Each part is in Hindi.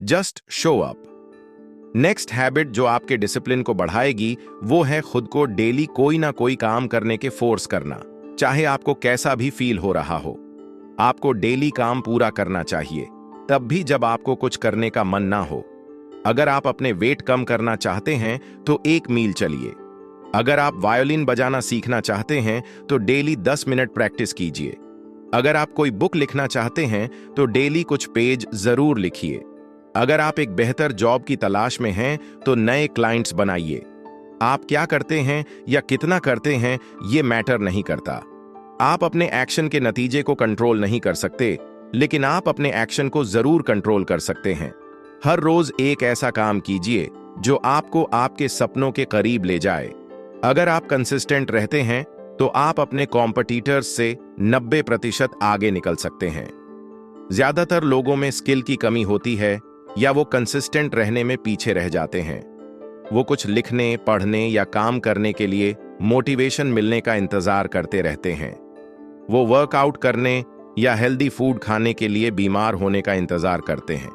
Just show up. Next habit जो आपके डिसिप्लिन को बढ़ाएगी वो है खुद को डेली कोई ना कोई काम करने के फोर्स करना, चाहे आपको कैसा भी फील हो रहा हो। आपको डेली काम पूरा करना चाहिए, तब भी जब आपको कुछ करने का मन ना हो। अगर आप अपने वेट कम करना चाहते हैं तो 1 मील चलिए। अगर आप वायोलिन बजाना सीखना चाहते हैं तो डेली 10 मिनट प्रैक्टिस कीजिए। अगर आप कोई बुक लिखना चाहते हैं तो डेली कुछ पेज जरूर लिखिए। अगर आप एक बेहतर जॉब की तलाश में हैं तो नए क्लाइंट्स बनाइए। आप क्या करते हैं या कितना करते हैं ये मैटर नहीं करता। आप अपने एक्शन के नतीजे को कंट्रोल नहीं कर सकते, लेकिन आप अपने एक्शन को जरूर कंट्रोल कर सकते हैं। हर रोज एक ऐसा काम कीजिए जो आपको आपके सपनों के करीब ले जाए। अगर आप कंसिस्टेंट रहते हैं तो आप अपने कॉम्पिटिटर्स से 90% आगे निकल सकते हैं। ज्यादातर लोगों में स्किल की कमी होती है या वो कंसिस्टेंट रहने में पीछे रह जाते हैं। वो कुछ लिखने, पढ़ने या काम करने के लिए मोटिवेशन मिलने का इंतजार करते रहते हैं। वो वर्कआउट करने या हेल्दी फूड खाने के लिए बीमार होने का इंतजार करते हैं।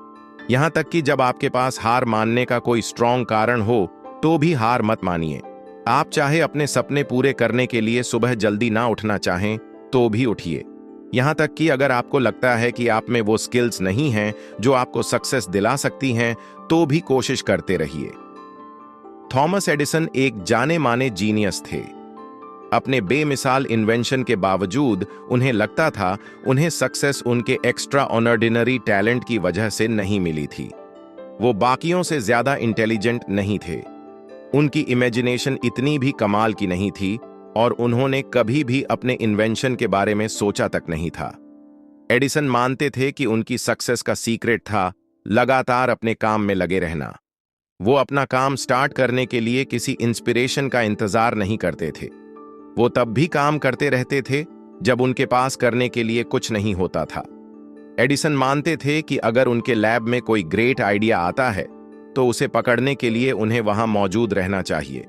यहां तक कि जब आपके पास हार मानने का कोई स्ट्रॉन्ग कारण हो तो भी हार मत मानिए। आप चाहे अपने सपने पूरे करने के लिए सुबह जल्दी ना उठना चाहें तो भी उठिए। यहां तक कि अगर आपको लगता है कि आप में वो स्किल्स नहीं हैं जो आपको सक्सेस दिला सकती हैं, तो भी कोशिश करते रहिए। थॉमस एडिसन एक जाने माने जीनियस थे। अपने बेमिसाल इन्वेंशन के बावजूद उन्हें लगता था उन्हें सक्सेस उनके एक्स्ट्रा ऑर्डिनरी टैलेंट की वजह से नहीं मिली थी। वो बाकियों से ज्यादा इंटेलिजेंट नहीं थे, उनकी इमेजिनेशन इतनी भी कमाल की नहीं थी और उन्होंने कभी भी अपने इन्वेंशन के बारे में सोचा तक नहीं था। एडिसन मानते थे कि उनकी सक्सेस का सीक्रेट था लगातार अपने काम में लगे रहना। वो अपना काम स्टार्ट करने के लिए किसी इंस्पिरेशन का इंतजार नहीं करते थे। वो तब भी काम करते रहते थे जब उनके पास करने के लिए कुछ नहीं होता था। एडिसन मानते थे कि अगर उनके लैब में कोई ग्रेट आइडिया आता है तो उसे पकड़ने के लिए उन्हें वहां मौजूद रहना चाहिए।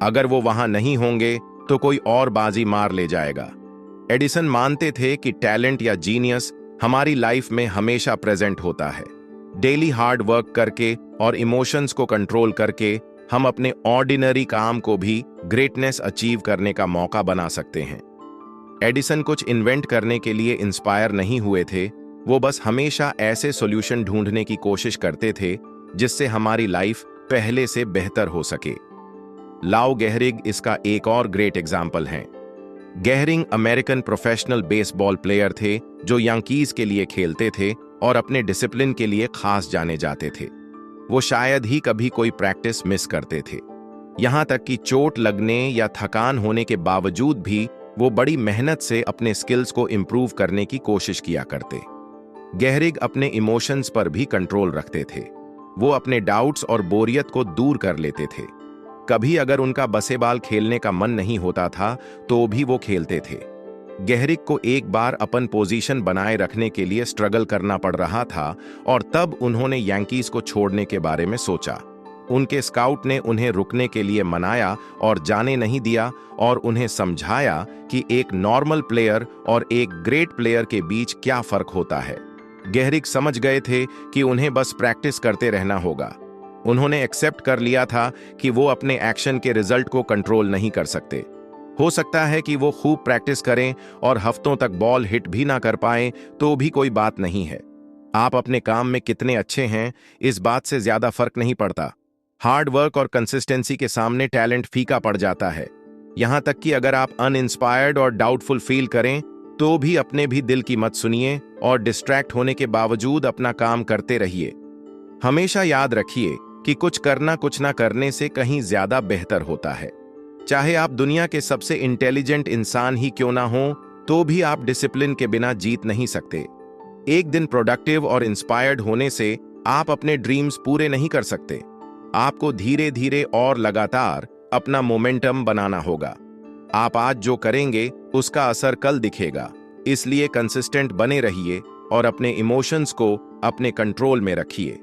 अगर वो वहां नहीं होंगे तो कोई और बाजी मार ले जाएगा। एडिसन मानते थे कि टैलेंट या जीनियस हमारी लाइफ में हमेशा प्रेजेंट होता है। डेली हार्ड वर्क करके और इमोशंस को कंट्रोल करके हम अपने ऑर्डिनरी काम को भी ग्रेटनेस अचीव करने का मौका बना सकते हैं। एडिसन कुछ इन्वेंट करने के लिए इंस्पायर नहीं हुए थे, वो बस हमेशा ऐसे सॉल्यूशन ढूंढने की कोशिश करते थे जिससे हमारी लाइफ पहले से बेहतर हो सके। लाओ गेहरिग इसका एक और ग्रेट एग्जाम्पल हैं। Gehring American professional baseball player थे जो यांकीज के लिए खेलते थे और अपने डिसिप्लिन के लिए खास जाने जाते थे। वो शायद ही कभी कोई प्रैक्टिस मिस करते थे। यहां तक कि चोट लगने या थकान होने के बावजूद भी वो बड़ी मेहनत से अपने स्किल्स को इंप्रूव करने की कोशिश किया करते। गेहरिग अपने इमोशंस पर भी कंट्रोल रखते थे। वो अपने डाउट्स और बोरियत को दूर कर लेते थे। कभी अगर उनका बसेबाल खेलने का मन नहीं होता था तो भी वो खेलते थे। गेहरिग को एक बार अपन पोजीशन बनाए रखने के लिए स्ट्रगल करना पड़ रहा था और तब उन्होंने यांकीज को छोड़ने के बारे में सोचा। उनके स्काउट ने उन्हें रुकने के लिए मनाया और जाने नहीं दिया और उन्हें समझाया कि एक नॉर्मल प्लेयर और एक ग्रेट प्लेयर के बीच क्या फर्क होता है। गेहरिग समझ गए थे कि उन्हें बस प्रैक्टिस करते रहना होगा। उन्होंने एक्सेप्ट कर लिया था कि वो अपने एक्शन के रिजल्ट को कंट्रोल नहीं कर सकते। हो सकता है कि वो खूब प्रैक्टिस करें और हफ्तों तक बॉल हिट भी ना कर पाएं तो भी कोई बात नहीं है। आप अपने काम में कितने अच्छे हैं इस बात से ज्यादा फर्क नहीं पड़ता। हार्ड वर्क और कंसिस्टेंसी के सामने टैलेंट फीका पड़ जाता है। यहां तक कि अगर आप अनइंस्पायर्ड और डाउटफुल फील करें तो भी अपने भी दिल की मत सुनिए और डिस्ट्रैक्ट होने के बावजूद अपना काम करते रहिए। हमेशा याद रखिए कि कुछ करना कुछ ना करने से कहीं ज्यादा बेहतर होता है। चाहे आप दुनिया के सबसे इंटेलिजेंट इंसान ही क्यों ना हो तो भी आप डिसिप्लिन के बिना जीत नहीं सकते। एक दिन प्रोडक्टिव और इंस्पायर्ड होने से आप अपने ड्रीम्स पूरे नहीं कर सकते। आपको धीरे धीरे और लगातार अपना मोमेंटम बनाना होगा। आप आज जो करेंगे उसका असर कल दिखेगा, इसलिए कंसिस्टेंट बने रहिए और अपने इमोशंस को अपने कंट्रोल में रखिए।